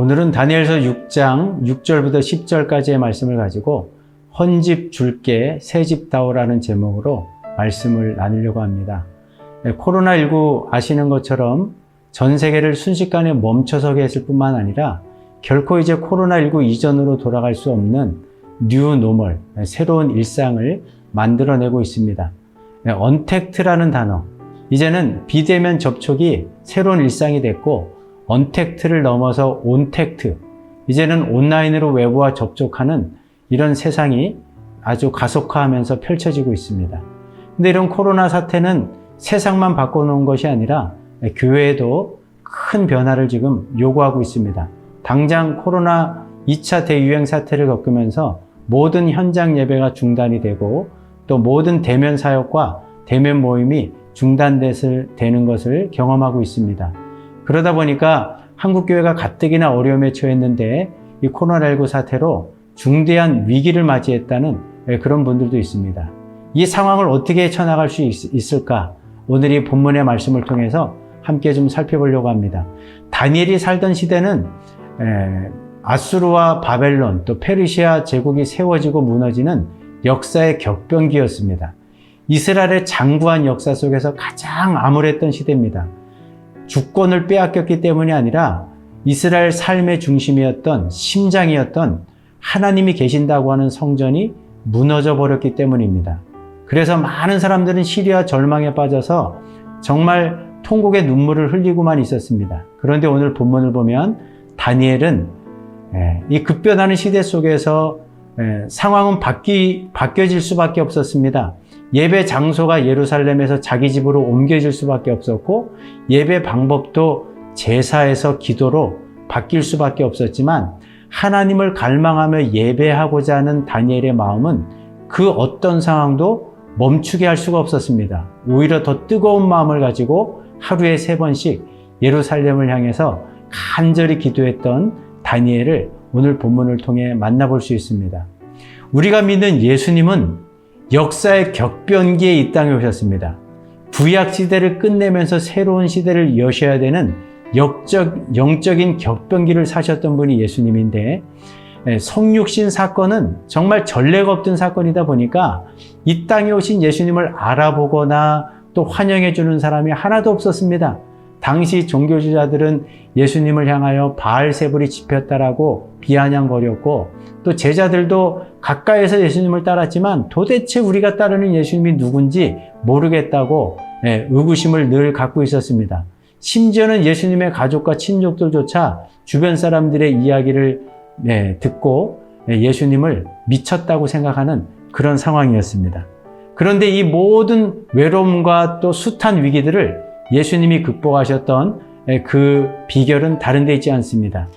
오늘은 다니엘서 6장 6절부터 10절까지의 말씀을 가지고 헌집 줄게 새집 다오라는 제목으로 말씀을 나누려고 합니다. 코로나19 아시는 것처럼 전 세계를 순식간에 멈춰서게 했을 뿐만 아니라 결코 이제 코로나19 이전으로 돌아갈 수 없는 뉴 노멀, 새로운 일상을 만들어내고 있습니다. 언택트라는 단어, 이제는 비대면 접촉이 새로운 일상이 됐고 언택트를 넘어서 온택트, 이제는 온라인으로 외부와 접촉하는 이런 세상이 아주 가속화하면서 펼쳐지고 있습니다. 근데 이런 코로나 사태는 세상만 바꿔놓은 것이 아니라 교회에도 큰 변화를 지금 요구하고 있습니다. 당장 코로나 2차 대유행 사태를 겪으면서 모든 현장 예배가 중단이 되고 또 모든 대면 사역과 대면 모임이 중단되는 것을 경험하고 있습니다. 그러다 보니까 한국교회가 가뜩이나 어려움에 처했는데 이 코로나19 사태로 중대한 위기를 맞이했다는 그런 분들도 있습니다. 이 상황을 어떻게 헤쳐나갈 수 있을까? 오늘 이 본문의 말씀을 통해서 함께 좀 살펴보려고 합니다. 다니엘이 살던 시대는 아수르와 바벨론 또 페르시아 제국이 세워지고 무너지는 역사의 격변기였습니다. 이스라엘의 장구한 역사 속에서 가장 암울했던 시대입니다. 주권을 빼앗겼기 때문이 아니라 이스라엘 삶의 중심이었던 심장이었던 하나님이 계신다고 하는 성전이 무너져 버렸기 때문입니다. 그래서 많은 사람들은 시리와 절망에 빠져서 정말 통곡의 눈물을 흘리고만 있었습니다. 그런데 오늘 본문을 보면 다니엘은 이 급변하는 시대 속에서 상황은 바뀌어질 수밖에 없었습니다. 예배 장소가 예루살렘에서 자기 집으로 옮겨질 수밖에 없었고 예배 방법도 제사에서 기도로 바뀔 수밖에 없었지만 하나님을 갈망하며 예배하고자 하는 다니엘의 마음은 그 어떤 상황도 멈추게 할 수가 없었습니다. 오히려 더 뜨거운 마음을 가지고 하루에 3번씩 예루살렘을 향해서 간절히 기도했던 다니엘을 오늘 본문을 통해 만나볼 수 있습니다. 우리가 믿는 예수님은 역사의 격변기에 이 땅에 오셨습니다. 구약 시대를 끝내면서 새로운 시대를 여셔야 되는 영적인 격변기를 사셨던 분이 예수님인데 성육신 사건은 정말 전례가 없던 사건이다 보니까 이 땅에 오신 예수님을 알아보거나 또 환영해 주는 사람이 하나도 없었습니다. 당시 종교주의자들은 예수님을 향하여 바알세불이 집혔다라고 비아냥거렸고 또 제자들도 가까이에서 예수님을 따랐지만 도대체 우리가 따르는 예수님이 누군지 모르겠다고 의구심을 늘 갖고 있었습니다. 심지어는 예수님의 가족과 친족들조차 주변 사람들의 이야기를 듣고 예수님을 미쳤다고 생각하는 그런 상황이었습니다. 그런데 이 모든 외로움과 또 숱한 위기들을 예수님이 극복하셨던 그 비결은 다른 데 있지 않습니다.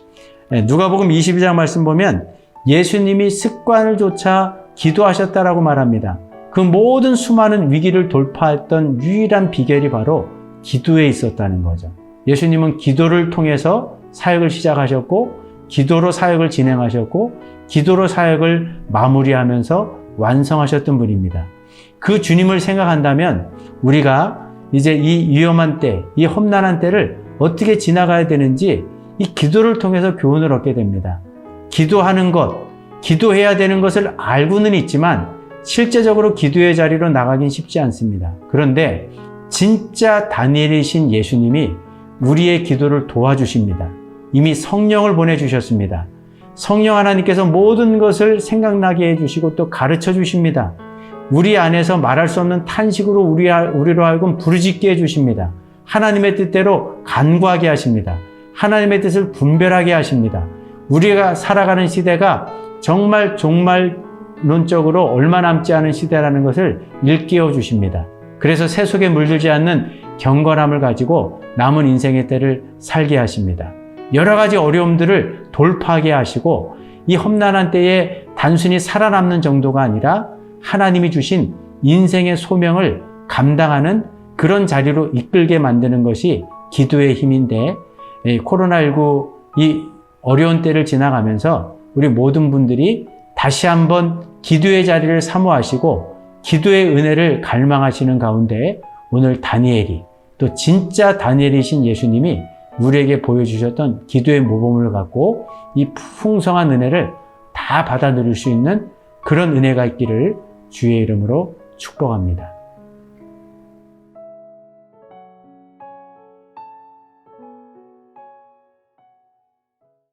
누가복음 22장 말씀 보면 예수님이 습관을 좇아 기도하셨다라고 말합니다. 그 모든 수많은 위기를 돌파했던 유일한 비결이 바로 기도에 있었다는 거죠. 예수님은 기도를 통해서 사역을 시작하셨고 기도로 사역을 진행하셨고 기도로 사역을 마무리하면서 완성하셨던 분입니다. 그 주님을 생각한다면 우리가 이제 이 위험한 때, 이 험난한 때를 어떻게 지나가야 되는지 이 기도를 통해서 교훈을 얻게 됩니다. 기도하는 것, 기도해야 되는 것을 알고는 있지만 실제적으로 기도의 자리로 나가긴 쉽지 않습니다. 그런데 진짜 다니엘이신 예수님이 우리의 기도를 도와주십니다. 이미 성령을 보내주셨습니다. 성령 하나님께서 모든 것을 생각나게 해주시고 또 가르쳐 주십니다. 우리 안에서 말할 수 없는 탄식으로 우리로 하여금 부르짖게 해주십니다. 하나님의 뜻대로 간구하게 하십니다. 하나님의 뜻을 분별하게 하십니다. 우리가 살아가는 시대가 정말 종말론적으로 얼마 남지 않은 시대라는 것을 일깨워 주십니다. 그래서 새 속에 물들지 않는 경건함을 가지고 남은 인생의 때를 살게 하십니다. 여러 가지 어려움들을 돌파하게 하시고 이 험난한 때에 단순히 살아남는 정도가 아니라 하나님이 주신 인생의 소명을 감당하는 그런 자리로 이끌게 만드는 것이 기도의 힘인데 코로나19 이 어려운 때를 지나가면서 우리 모든 분들이 다시 한번 기도의 자리를 사모하시고 기도의 은혜를 갈망하시는 가운데 오늘 다니엘이 또 진짜 다니엘이신 예수님이 우리에게 보여주셨던 기도의 모범을 갖고 이 풍성한 은혜를 다 받아 누릴 수 있는 그런 은혜가 있기를 주의 이름으로 축복합니다.